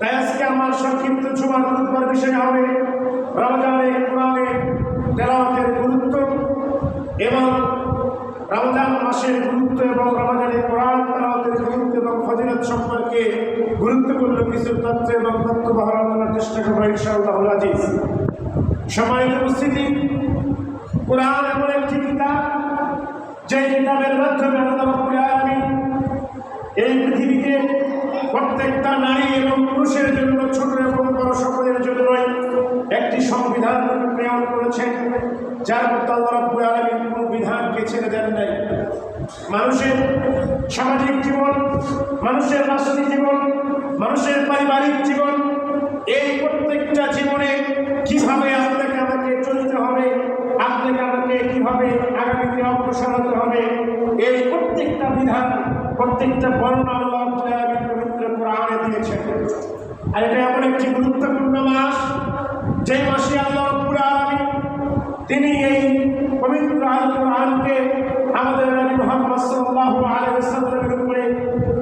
তাই আজকে আমার সংক্ষিপ্ত জুমার খুতবার বিষয় হবে রমজানে কোরআনের তেলাওয়াতের গুরুত্ব এবং রমজান মাসের গুরুত্ব এবং রমজানে কোরআন তেলাওয়াতের গুরুত্ব এবং ফজিলত সম্পর্কে গুরুত্বপূর্ণ কিছু তথ্য এবং তথ্যবহ আলোচনার চেষ্টা করব ইনশাআল্লাহুল আজিজ। সম্মানিত উপস্থিতি, কোরআন এমন একটি কিতাব যে কিতাবের মাধ্যমে আল্লাহ রাব্বুল আলামিন এই পৃথিবীতে প্রত্যেকটা নারী এবং পুরুষের জন্য, ছোট এবং বড় সকলের জন্যই একটি সংবিধান প্রেরণ করেছেন, যার মধ্যে আল্লাহ রাব্বুল আলামিন কোনো বিধানকে ছেড়ে দেন নাই। মানুষের সামাজিক জীবন, মানুষের রাষ্ট্রীয় জীবন, মানুষের পারিবারিক জীবন, এই প্রত্যেকটা জীবনে কিভাবে আপনাকে আমাকে চলতে হবে, আপনাকে আমাকে কিভাবে আগামীতে অগ্রসর হতে হবে, এই প্রত্যেকটা বিধান, প্রত্যেকটা বর্ণনা আল্লাহ রাব্বুল আলামিন পবিত্র কোরআনে দিয়েছেন। আর এটা এমন একটি গুরুত্বপূর্ণ মাস, যে মাসে আল্লাহ রাব্বুল আলামিন তিনি এই পবিত্র আল কোরআনকে আমাদের নবী মুহাম্মদ সাল্লাল্লাহু আলাইহি ওয়াসাল্লামের উপরে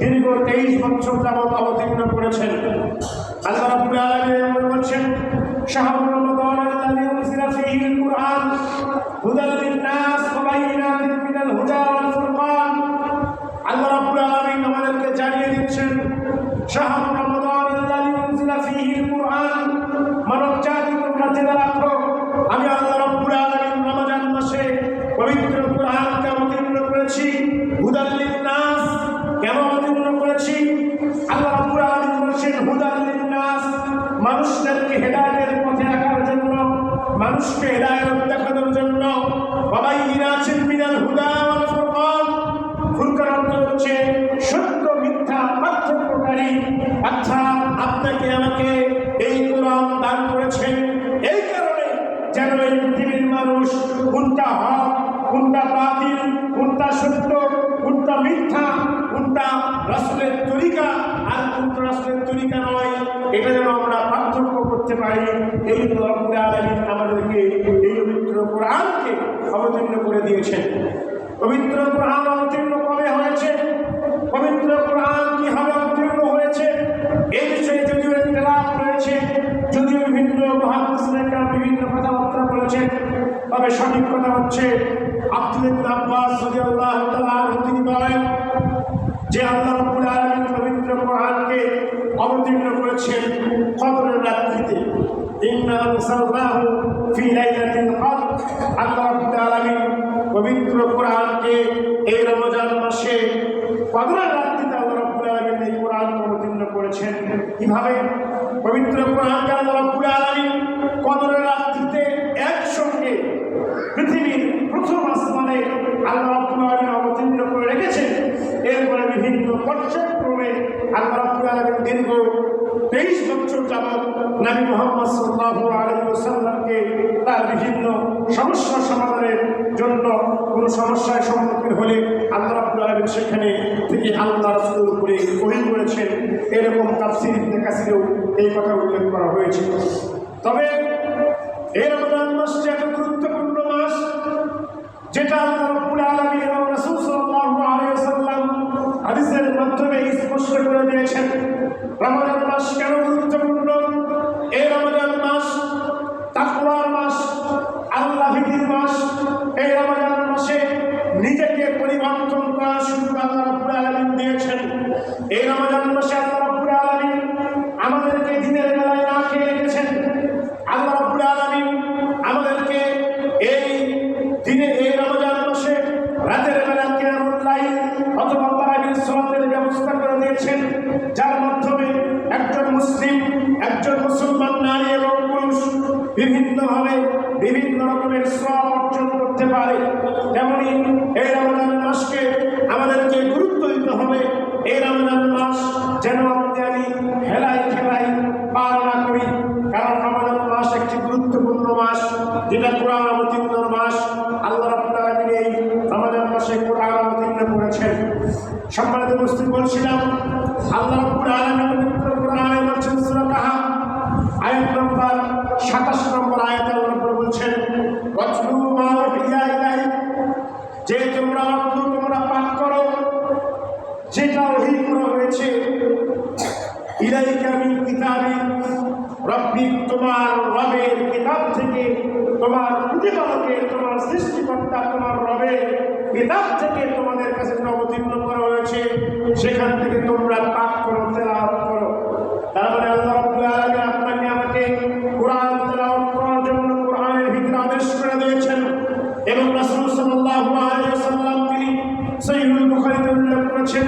দীর্ঘ 23 বছর যাবত অবতীর্ণ করেছেন। আল্লাহ রাব্বুল আলামিন বলেছেন, শাহরুর রমাদান আল্লাযী উনজিলা ফীহিল কুরআন হুদাল লিন-নাস ওয়া বাইয়িনাতিন মিনাল হুদা ওয়াল ফুরকান। আল্লাহ রাব্বুল আলামিন আমাদেরকে জানিয়ে দিচ্ছেন, শাহরুর রমাদান আল্লাযী উনজিলা ফীহিল কুরআন, মানব জাতি তোমরা জেনে রাখো, আমি আল্লাহ রাব্বুল আলামিন রমজান মাসে পবিত্র কোরআনকে অবতীর্ণ করেছি। হুদাল লিন-নাস, কেন অবতীর্ণ করেছি? আল্লাহ রাব্বুল আলামিন বলেছেন হুদাল লিন-নাস, মানুষদেরকে হেদায়েতের পথে রাখার জন্য, মানুষকে হেদায়েত দেখানোর জন্য। ওয়া বাইয়িনাতিন মিনাল হুদা ওয়াল ফুরকান, ফুরকান অর্থ হচ্ছে সত্য মিথ্যা পার্থক্যকারী। অর্থাৎ আপনাকে আমাকে এই কোরআন দান করেছেন এই কারণে যেন এই পৃথিবীর মানুষ কোনটা হক, কোনটা বাতিল, কোনটা সত্য, কোনটা মিথ্যা, কোনটা রাসূলের তরিকা আর কোনটা রাসূলের তরিকা নয়, এটা যেন আমরা পার্থক্য করতে পারি। এই জন্য রাব্বুল আলামিন আমাদেরকে এই পবিত্র কোরআনকে অবতীর্ণ করে দিয়েছেন। পবিত্র কোরআন অবতীর্ণ কবে হয়েছে, পবিত্র কোরআন কিভাবে অবতীর্ণ হয়েছে, এই বিষয়ে যদিও ইখতিলাফ রয়েছে, যদিও বিভিন্ন মুহাদ্দিসিনরা বিভিন্ন কথাবার্তা বলেছেন, তবে সঠিক কথা হচ্ছে আব্দুল্লাহ ইবনে আব্বাস রাদিয়াল্লাহু তাআলা আনহু তিনি বলেন যে আল্লাহ রাব্বুল আলামিন পবিত্র কোরআনকে অবতীর্ণ করেছেন কদরের রাত্রিতে। ইন্না আনসালনাহু ফি লাইলাতিল কদর, আল্লাহ রাব্বুল আলামিন পবিত্র কোরআনকে এই রমজান মাসে কদরের রাত্রিতে আল্লাহ রাব্বুল আলামিন এই কোরআন অবতীর্ণ করেছেন। কিভাবে? পবিত্র কোরআনকে আল্লাহ রাব্বুল আলামিন কদরের রাত্রিতে একসঙ্গে পৃথিবীর প্রথম আসমানে আল্লাহ রাব্বুল আলামিন অবতীর্ণ করে রেখেছেন। এরপরে বিভিন্ন পর্যায়ক্রমে আল্লাহ রাব্বুল আলামিন দীর্ঘ 23 বছর যাবত নবী মুহাম্মদ সাল্লাল্লাহু আলাইহি ওয়াসাল্লামকে তার বিভিন্ন সমস্যা সমাধানের জন্য, কোন সমস্যার সম্মুখীন হলে আল্লাহ রাব্বুল আলামিন সেখানে থেকে আল্লাহ রাসূলের উপরে ওহী করেছেন। এরকম তাফসীর ইবনে কাসিরেও এই কথা উল্লেখ করা হয়েছে। তবে এই রমজান মাস যে একটা গুরুত্বপূর্ণ মাস, যেটা আল্লাহ রাব্বুল আলামিন এবং রাসূল সাল্লাল্লাহু আলাইহি ওয়াসাল্লাম হাদিসের মাধ্যমে স্পষ্ট করে দিয়েছেন। রমজান মাস কেন গুরুত্বপূর্ণ? এই রমজান মাস তাকওয়ার মাস, আল্লাহ ভীতির মাস। এই রমজান মাসে নিজেকে পরিবর্তন করার সুযোগ আল্লাহ রাব্বুল আলামিন দিয়েছেন। এই রমজান মাসে আল্লাহ রাব্বুল আলামিন আমাদেরকে দিনের বেলায় না খেয়ে রেখেছেন। আল্লাহ রাব্বুল আলামিন আমাদেরকে এই দিনে, এই রমজান মাসে রাতের বেলা কিয়ামুল লাইল অথবা তারাবির সালাতের ব্যবস্থা করে দিয়েছেন, যার মাধ্যমে একজন মুসলিম, একজন মুসলমান নারী এবং পুরুষ বিভিন্নভাবে বিভিন্ন রকমের সওয়াব অর্জন করতে পারে। তেমনি এই রমজান মাসকে আমাদেরকে গুরুত্ব দিতে হবে। এই রমজান মাস যেন আমি হেলাই খেলাই পার না করি, কারণ রমজান মাস একটি গুরুত্বপূর্ণ মাস, যেটা কোরআন অবতীর্ণর মাস। আল্লাহ রাব্বুল আলামিন এই রমজান মাসে কোরআন অবতীর্ণ করেছেন। সম্মানিত উপস্থিতি, বলছিলাম আল্লাহ রাব্বুল আলামিন পবিত্র কোরআনে বলেছেন সূরা কাহফ আয়াত নম্বর 27 নম্বর আয়াতে আল্লাহ বলছেন, ওয়াতলু মা উহিয়া ইলাইক, যে তোমরা পাঠ করো যেটা ওহী করা হয়েছে ইলাইকা মিন কিতাবি রব্বিক, তোমার রবের কিতাব থেকে, তোমার প্রতিপালকের, তোমার সৃষ্টিকর্তা, তোমার রবের কিতাব থেকে তোমাদের কাছে অবতীর্ণ করা হয়েছে, সেখান থেকে তোমরা পাঠ করো, তেলাওয়াত করো। তারপরে আল্লাহ রাব্বুল আলামিন আপনাকে আমাকে কোরআন তেলাওয়াত করার জন্য কোরআনের ভিতরে আদেশ করে দিয়েছেন এবং রাসূল সাল্লাল্লাহু আলাইহি ওয়াসাল্লাম তিনি সহিহুল বুখারীতে উল্লেখ করেছেন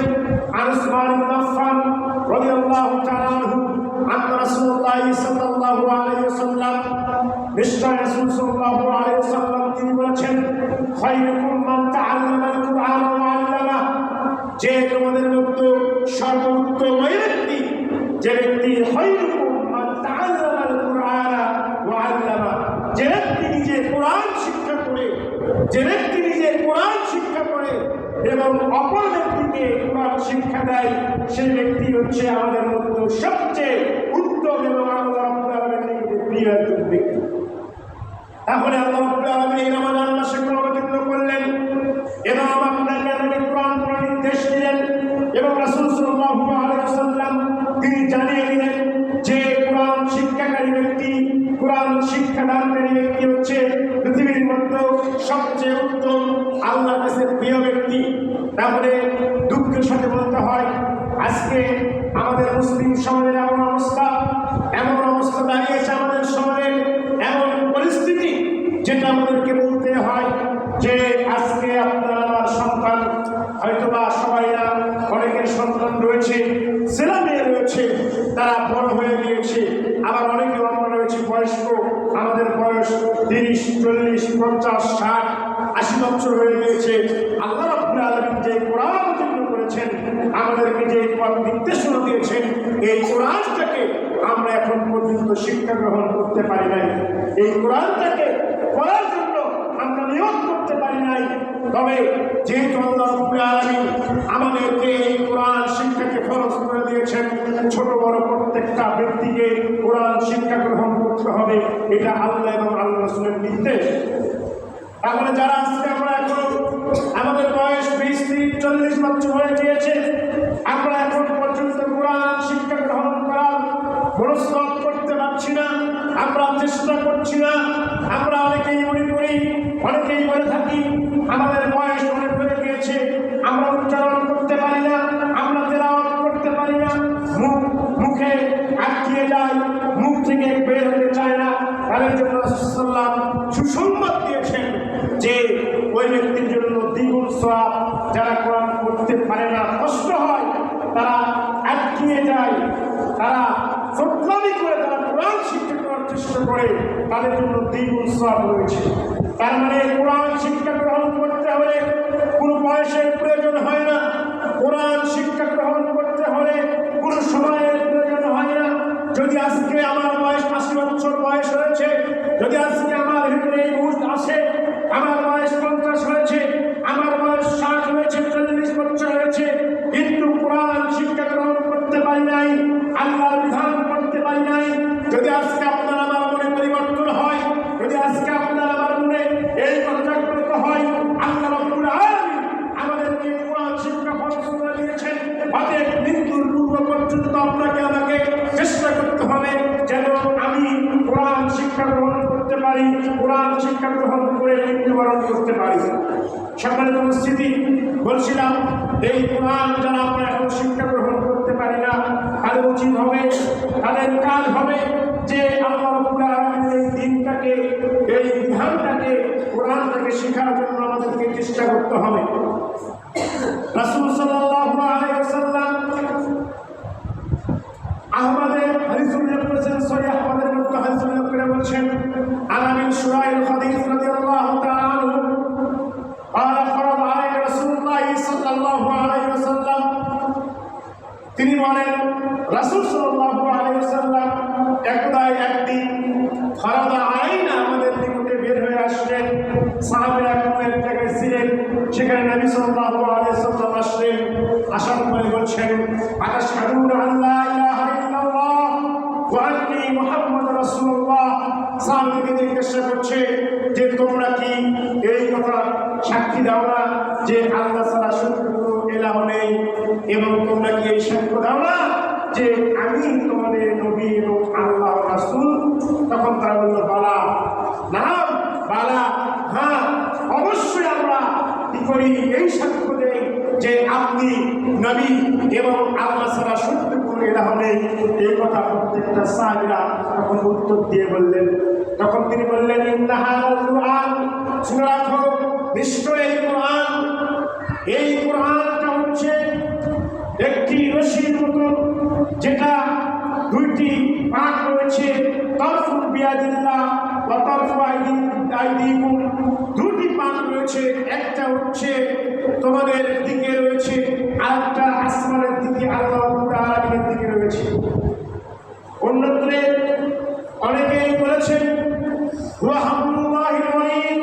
আনাস ইবনে আফফান রাদিয়াল্লাহু তাআলা আনহু আন্না রাসূলুল্লাহ সাল্লাল্লাহু আলাইহি ওয়াসাল্লাম, নিশ্চয় রাসূল সাল্লাল্লাহু আলাইহি ওয়াসাল্লাম তিনি বলেছেন, খায়রুকুম মান তাআল্লামাল কুরআন ওয়া আল্লামা, যে তোমাদের মধ্যে সর্বোত্তম ওই ব্যক্তি যে ব্যক্তি খায়রুকুম মান তাআল্লামাল কুরআন ওয়া আল্লামা, যে ব্যক্তি নিজে কোরআন শিক্ষা করে, যে ব্যক্তি নিজে কোরআন শিক্ষা করে এবং অপর ব্যক্তিকে কোরআন শিক্ষা দেয়, সেই ব্যক্তি হচ্ছে আমাদের মধ্যে সবচেয়ে উত্তম এবং আল্লাহ রাব্বুল আলামিনের নিকটে প্রিয় একজন ব্যক্তি। তাহলে আল্লাহ রাব্বুল আলামিন এই রমজান মাসে অবতীর্ণ করলেন এবং আপনাকে আমাকে কোরআন পড়ার নির্দেশ দিলেন এবং রাসূল সাল্লাল্লাহু আলাইহি ওয়াসাল্লাম তিনি জানিয়ে দিলেন যে কোরআন শিক্ষাকারী ব্যক্তি, কোরআন শিক্ষাদানকারী ব্যক্তি হচ্ছে পৃথিবীর মধ্যে সবচেয়ে উত্তম, আল্লাহর কাছে প্রিয় ব্যক্তি। তাহলে দুঃখের সাথে বলতে হয় আজকে আমাদের মুসলিম সমাজের এমন অবস্থা দাঁড়িয়েছে, আমাদের সমাজের এমন পরিস্থিতি যেটা আমাদেরকে বলতে হয় যে আজকে আপনার আমার সন্তান, হয়তোবা সবাই না, অনেকের সন্তান রয়েছে, ছেলে মেয়ে রয়েছে, তারা বড় হয়ে গিয়েছে, আবার অনেকে আমরা রয়েছে বয়স্ক, আমাদের বয়স 30, 40, 50, 60, 80 বছর হয়ে গিয়েছে। আল্লাহ রাব্বুল আলামিন যে কোরআন অবতীর্ণ করেছেন, আমাদেরকে যে পথ নির্দেশনা দিয়েছেন, এই কোরআনটাকে আমরা এখন পর্যন্ত শিক্ষা গ্রহণ করতে পারি নাই, এই কোরআনটাকে পড়ার জন্য আমরা নিয়োগ করতে পারি নাই। তবে যেহেতু আল্লাহ রাব্বুল আলামিন আমাদেরকে এই কোরআন শিক্ষাকে ফরজ করে দিয়েছেন, ছোট বড় প্রত্যেকটা ব্যক্তিকে কোরআন শিক্ষা গ্রহণ করতে হবে, এটা আল্লাহ এবং আল্লাহ রাসূলের নির্দেশ। তাহলে যারা আজকে আমরা এখন আমাদের বয়স 20, 30, 40 বছর হয়ে গিয়েছে, আমরা এখন পর্যন্ত কোরআন শিক্ষা গ্রহণ করার মনস্থির করতে পারছি না, আমরা চেষ্টা করছি না। আমরা অনেকেই মনে করি, অনেকেই বলে থাকি আমাদের বয়স অনেক হয়ে গিয়েছে, আমরা উচ্চারণ করতে পারি না, আমরা তেলাওয়াত করতে পারি না, মুখে আটকিয়ে যায়, মুখ থেকে বের হতে চায় না। তাদের জন্য রাসূলুল্লাহ সুসংবাদ দিয়েছেন যে ওই ব্যক্তির জন্য দ্বিগুণ সওয়াব, যারা কোরআন পড়তে পারে না, কষ্ট হয়, তারা আটকিয়ে যায়, তারা ফতোয়ামি করে, তারা কোরআন শিক্ষা করার চেষ্টা করে, তাদের জন্য দ্বিগুণ সওয়াব রয়েছে। তার মানে কোরআন শিক্ষা গ্রহণ করতে হলে কোনো বয়সের প্রয়োজন হয় না, কোরআন শিক্ষা গ্রহণ করতে হলে কোনো সময়ের প্রয়োজন হয় না। যদি আজকে আমার বয়স 80 বছর বয়স হয়েছে, যদি আজকে আমার ভিতরে এই মুহূর্ত আসে, আমার বয়স 50 হয়েছে, আমার বয়স 60 হয়েছে, 40 বছর হয়েছে, কিন্তু কোরআন শিক্ষা গ্রহণ করতে পারি নাই, আল্লাহর বিধান করতে পারি নাই, যদি আজকে আপনার আমার মনে পরিবর্তন হয়, যদি আজকে আপনার আমার মনে এই কথা জাগ্রত হয়, আল্লাহ রাব্বুল আলামিন আমাদেরকে কোরআন শিক্ষা ফরজ করে দিয়েছেন, অতএব মৃত্যুর পূর্ব পর্যন্ত আপনাকে আমাকে চেষ্টা করতে হবে যেন আমি কোরআন শিক্ষা গ্রহণ করতে পারি, কোরআন শিক্ষা গ্রহণ করে মৃত্যুবরণ করতে পারি। সকলের উপস্থিতি বলছিলাম, এই কোরআন যারা আমরা এখন শিক্ষা গ্রহণ করতে পারি না, তাদের উচিত হবে, তাদের কাজ হবে যে আল্লাহ রাব্বুল আলামিনের এই দিনটাকে, এই বিধানটাকে, কোরআনটাকে শেখার জন্য আমাদেরকে চেষ্টা করতে হবে। রাসূল সাল্লাল্লাহু আলাইহি ওয়াসাল্লাম আহমদের হাদিস উল্লেখ করেছেন, সহিহ আহমদের মধ্যে হাদিস উল্লেখ করে বলছেন, আনাবিন শুরাইল খাদিজ রাদিয়াল্লাহু তাআলা আনহু قال فرض علينا رسول الله صلى الله عليه وسلم, তিনি বলেন রাসূল সাল্লাল্লাহু আলাইহি ওয়াসাল্লাম একদিন ফরদ আলাইনা, আমাদের নিকটে বের হয়ে আসলেন, সাহাবীরা কোন এক জায়গায় ছিলেন, সেখানে নবী সাল্লাল্লাহু আলাইহি ওয়াসাল্লাম আসলেন, আসার পরে বলছেন, আশহাদু আল্লা ইলাহা ইল্লাল্লাহ ওয়া আন্নী মুহাম্মাদুর রাসূলুল্লাহ। সাহাবীকে জিজ্ঞাসা করছে যে তোমরা কি এই কথা সাক্ষী দাও না যে আল্লাহ ছাড়া সত্য কোনো ইলাহ নেই, এবং তোমরা কি এই সাক্ষ্য দাও না যে আমি তোমাদের নবী এবং আল্লাহ রাসূল? তখন তারা বলল বালা, নাম বালা, হ্যাঁ অবশ্যই আমরা কি করি, এই সাক্ষ্য দেই যে আপনি নবী এবং আল্লাহ ছাড়া সত্য কোনো ইলাহ নেই। এই কথা প্রত্যেকটা সাহাবীরা তখন উত্তর দিয়ে বললেন। তখন তিনি বললেন ইন্না হাযাল কুরআন, শুনে রাখো নিশ্চয় এই কোরআনটা হচ্ছে একটি রশির মতন, যেটা দুইটি পাক রয়েছে, তরফুন বিয়াদিল্লাহ ওয়া তরফু আইদিকুম, দুটি পাক রয়েছে, একটা হচ্ছে তোমাদের দিকে রয়েছে, আরেকটা আসমানের দিকে আল্লাহ রাব্বুল আলামিনের দিকে রয়েছে। অন্যত্রে অনেকেই বলেছেন ওয়া হাবলুল্লাহিল ওয়ারিদ,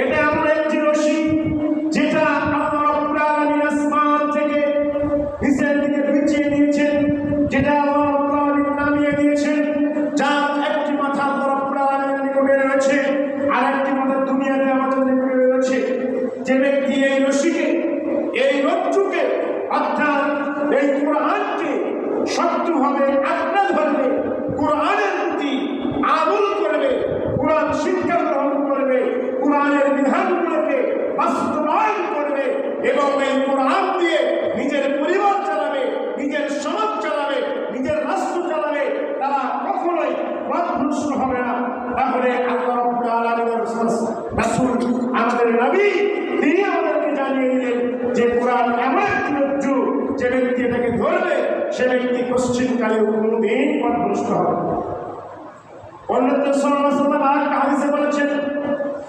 এটা এমন একটি রশি যেটা আল্লাহ রাব্বুল আলামিন আসমান থেকে নিচের দিকে বিছিয়ে দিয়েছেন, যেটা আল্লাহ রাব্বুল আলামিন নামিয়ে দিয়েছেন, যার একটি মাথা আল্লাহ রাব্বুল আলামিনের নিকটে রয়েছে আর একটি মাথা দুনিয়াতে আমাদের নিকটে রয়েছে। যে ব্যক্তি এই রশিকে, এই রজ্জুকে অর্থাৎ এই কোরআনকে শক্তভাবে আঁকড়ে ধরবে, কোরআনের প্রতি আমল করবে, কোরআন শিক্ষা গ্রহণ করবে, কোরআনের বিধানগুলোকে বাস্তবায়ন করবে এবং এই কোরআন দিয়ে নিজের পরিবার চালাবে, নিজের সমাজ চালাবে, নিজের রাষ্ট্র চালাবে, তারা কখনোই পথভ্রষ্ট হবে না। তাহলে আল্লাহ রাব্বুল আলামিনের রাসূল আমাদের নবী, তিনি আমাদেরকে জানিয়ে দিলেন যে কোরআন এমন একটি রজ্জু, যে ব্যক্তি এটাকে ধরবে সে ব্যক্তি পশ্চিমকালেও কোনোদিন পথভ্রষ্ট হবে না। অন্যত্র সাল্লাল্লাহু আলাইহি ওয়াসাল্লাম আরেকটা হাদিসে বলেছেন,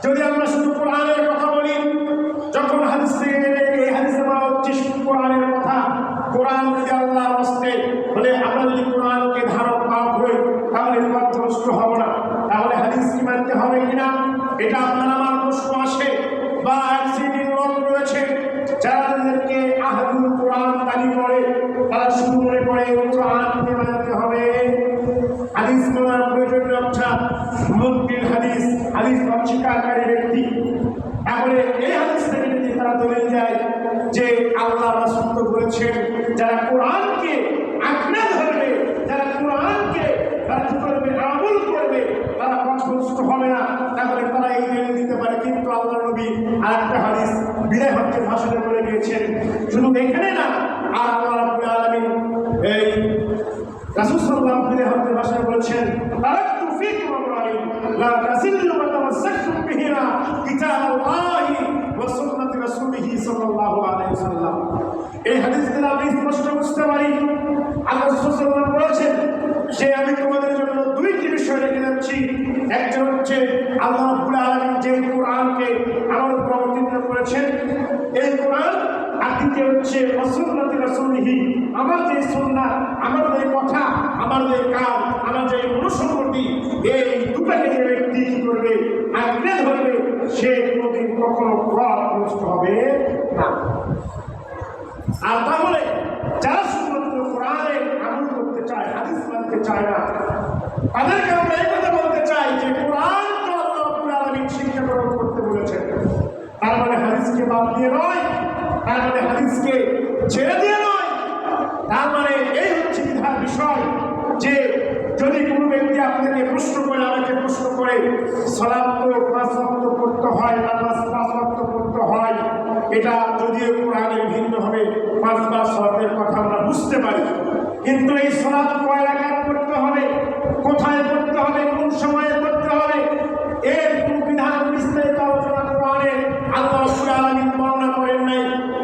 যদি আমরা শুধু কোরআনের কথা বলি, যখন হাদিস থেকে এই হাদিসে বলা হচ্ছে শুধু কোরআনের কথা, কোরআন যদি আল্লাহর হস্তে বলে আমরা যদি কোরআনকে ধারক বাহক হই তাহলে পথভ্রষ্ট হব না। তাহলে হাদিস কি মানতে হবে কিনা, এটা আপনার আমার প্রশ্ন আসে। বা এক শ্রেণীর লোক রয়েছে যারা তাদেরকে আহলুল কোরআন দাবি করে, তারা শুধু মনে করে কোরআনকে মানতে হবে, হাদিস মানার প্রয়োজনীয়তা মুনকির হাদিস, হাদিস অস্বীকারী ব্যক্তি। তাহলে এই হাদিস থেকে যদি তারা দলিল দেয় যে আল্লাহ রাসূল তো বলেছেন যারা কোরআনকে আঁকড়ে ধরবে, যারা কোরআনকে তারা কি করবে, আমল করবে, তারা পথভ্রষ্ট হবে না, তাহলে তারা এই দলিল দিতে পারে। কিন্তু আল্লাহ নবী আরেকটা হাদিস বিদায় হজ্জের ভাষণে বলে গিয়েছেন, শুধু এখানে না, আর আল্লাহ রাব্বুল আলামিন এই রাসূল সাল্লাল্লাহু আলাইহি ওয়াসাল্লাম ভাষায় বলেছেন তারাকতু ফীকুম আমরাইন লা তাযিল্লু ওয়া তামাসসাকতুম বিহিমা কিতাবাল্লাহি ওয়া সুন্নাতি রাসূলিহি সাল্লাল্লাহু আলাইহি ওয়াসাল্লাম। এই হাদিস দ্বারা আমরা স্পষ্ট বুঝতে পারি আল্লাহ রাসূল সাল্লাল্লাহু আলাইহি ওয়াসাল্লাম বলেছেন যে আমি তোমাদের জন্য দুইটি বিষয় রেখে যাচ্ছি, একটা হচ্ছে আল্লাহ রাব্বুল আলামিন যে কোরআনকে আমার উপর অবতীর্ণ করেছেন এই কোরআন, আর দ্বিতীয় হচ্ছে সুন্নাতি রাসূলিহি, আমার যে সুন্নাহ, আমার যে কথা, আমার যে কাজ, আমার যে অনুসরণী, এই দুটাকে যে ব্যক্তি কি করবে, আঁকড়ে ধরবে, সে কোনোদিন কখনো পথভ্রষ্ট হবে না। আর তাহলে যারা শুধুমাত্র কোরআনে আমল করতে চায়, হাদিস মানতে চায় না, তাদেরকে আমরা এই কথা বলতে চাই যে কোরআন তো আল্লাহ রাব্বুল আলামিন শিক্ষা গ্রহণ করতে বলেছেন, তার মানে হাদিসকে বাদ দিয়ে নয়, তার মানে হাদিসকে ছেড়ে দিয়ে নয়, তার মানে এই হচ্ছে বিধার বিষয় যে যদি কোনো ব্যক্তি আপনাকে প্রশ্ন করে, আমাকে প্রশ্ন করে সালাত তো 5 ওয়াক্ত পড়তে হয়, নামাজ 5 ওয়াক্ত পড়তে হয়, এটা যদিও কোরআনে ভিন্নভাবে 5বার সালাতের কথা আমরা বুঝতে পারি, কিন্তু এই সালাত কয় রাকাত পড়তে হবে, কোথায় পড়তে হবে, কোন সময়ে পড়তে হবে, এর কোন বিধান বিস্তারিত আলোচনা কোরআনে আল্লাহ রাব্বুল আলামিন বর্ণনা করেন নাই।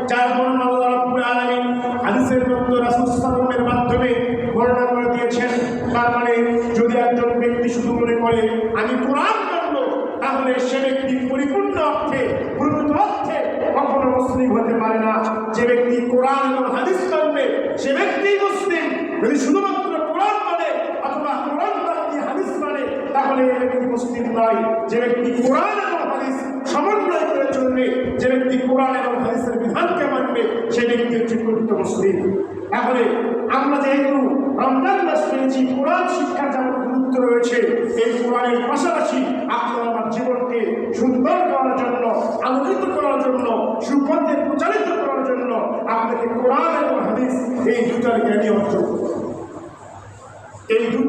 যার বর্ণনা আল্লাহ রাব্বুল আলামিন হাদিসের মধ্যে রাসূল সাল্লাল্লাহু আলাইহি ওয়াসাল্লামের মাধ্যমে বর্ণনা করে দিয়েছেন। তার মানে যদি একজন ব্যক্তি শুধু মনে করে আমি কোরআন মানব, তাহলে সে ব্যক্তি পরিপূর্ণ অর্থে, প্রকৃত অর্থে কখনো মুসলিম হতে পারে না। যে ব্যক্তি কোরআন এবং হাদিস মানবে সে ব্যক্তি মুসলিম। যদি শুধুমাত্র কোরআন মানে অথবা কোরআন বাদ দিয়ে হাদিস মানে, তাহলে এই ব্যক্তি মুসলিম নয়। যে ব্যক্তি কোরআন এবং হাদিস সমন্বয় করে চলবে, যে ব্যক্তি কোরআন এবং হাদিসের বিধানকে মানবে, সে ব্যক্তি হচ্ছে প্রকৃত মুসলিম। তাহলে আমরা যেহেতু রমজান মাস পেয়েছি, কোরআন শিক্ষার যেমন গুরুত্ব রয়েছে, এই কোরআনের পাশাপাশি আপনার আমার জীবনকে সুন্দর করার জন্য, আলোকিত করার জন্য, সুপথে প্রচারিত করার জন্য আপনাকে কোরআন এবং হাদিস এই দুটার জ্ঞানী অর্জন করতে হবে। এই দুটো